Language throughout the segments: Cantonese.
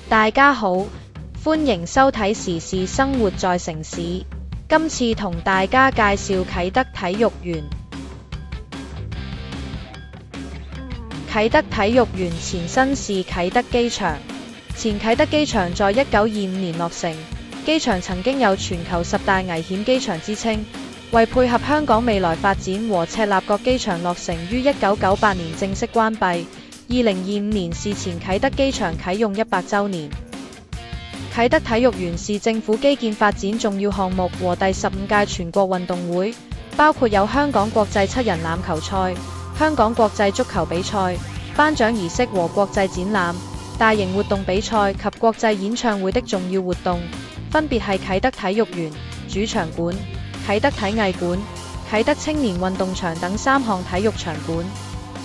大家好，歡迎收睇時事生活在城市。今次同大家介紹啟德體育園。啟德體育園前身是啟德機場，前啟德機場在1925年落成。機場曾經有全球10大危險機場之稱，為配合香港未來發展和赤鱲角機場落成於1998年正式關閉。2025年是前啟德機場啟用100週年。啟德體育園是政府基建發展重要項目和第15屆全國運動會，包括有香港國際7人欖球賽、香港國際足球比賽、頒獎儀式和國際展覽、大型活動比賽及國際演唱會的重要活動，分別係啟德體育園、主場館、啟德體藝館、啟德青年運動場等3項體育場館。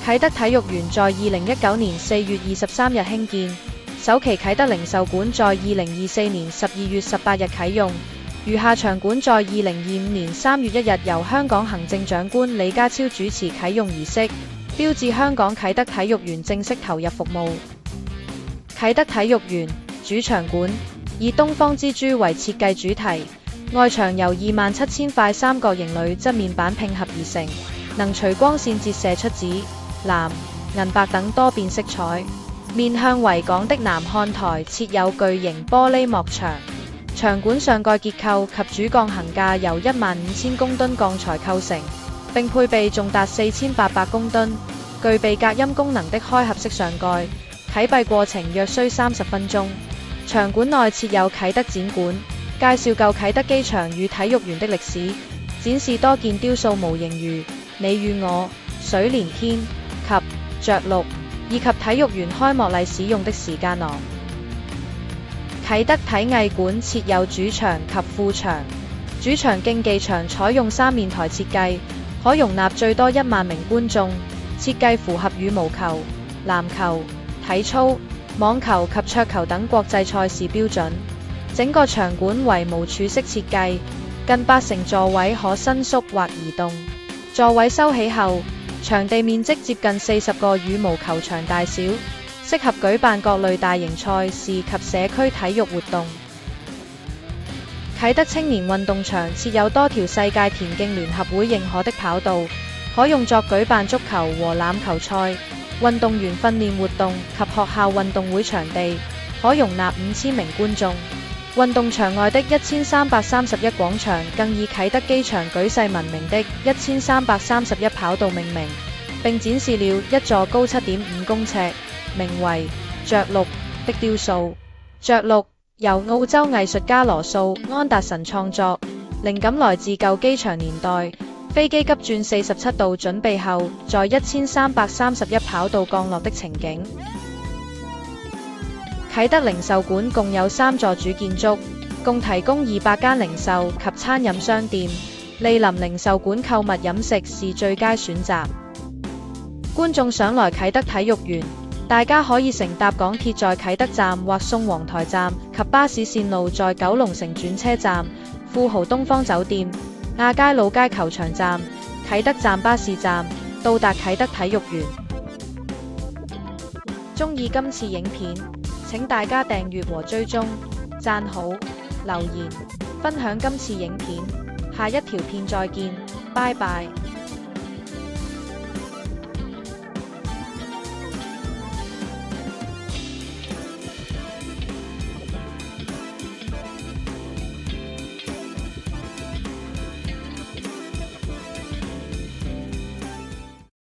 啟德體育園在2019年4月23日興建，首期啟德零售館在2024年12月18日啟用，餘下場館在2025年3月1日由香港行政長官李家超主持啟用儀式，標誌香港啟德體育園正式投入服務。啟德體育園主場館以東方之珠為設計主題，外牆由27000塊三角形鋁側面板拼合而成，能隨光線折射出紫、藍、銀白等多變色彩。面向維港的南看台設有巨型玻璃幕牆，場館上蓋結構及主鋼桁架由15000公噸鋼材構成，並配備重達4800公噸、具備隔音功能的開合式上蓋，啟閉過程約需30分鐘。場館內設有啟德展館，介紹舊啟德機場與體育園的歷史，展示多件雕塑模型如你與我、水連天及着陸，以及體育園開幕禮使用的時間囊。啟德體藝館設有主場及副場，主場競技場採用3面台設計，可容納最多1萬名觀眾，設計符合羽毛球、籃球、體操、網球及桌球等國際賽事標準。整個場館為無柱式設計，近80座位可伸縮或移動。座位收起後，場地面積接近40個羽毛球場大小，適合舉辦各類大型賽事及社區體育活動。啟德青年運動場設有多條世界田徑聯合會認可的跑道，可用作舉辦足球和欖球賽、運動員訓練活動及學校運動會場地，可容納5000名觀眾。運動場外的1331廣場更以啟德機場舉世聞名的1331跑道命名，並展示了一座高7.5公尺、名為着陸的雕塑。着陸由澳洲藝術家羅素·安達臣創作，靈感來自舊機場年代，飛機急轉47度準備後，在1331跑道降落的情景。啟德零售館共有3座主建築，共提供200間零售及餐飲商店。蒞臨零售館購物飲食是最佳選擇。觀眾想來啟德體育園，大家可以乘搭港鐵在啟德站或宋皇臺站及巴士線路在九龍城轉車站、富豪東方酒店、亞皆老街球場站、啟德站巴士站到達啟德體育園。鍾意今次影片，請大家訂閱和追蹤、讚好、留言、分享今次影片。下一條片再見，拜拜。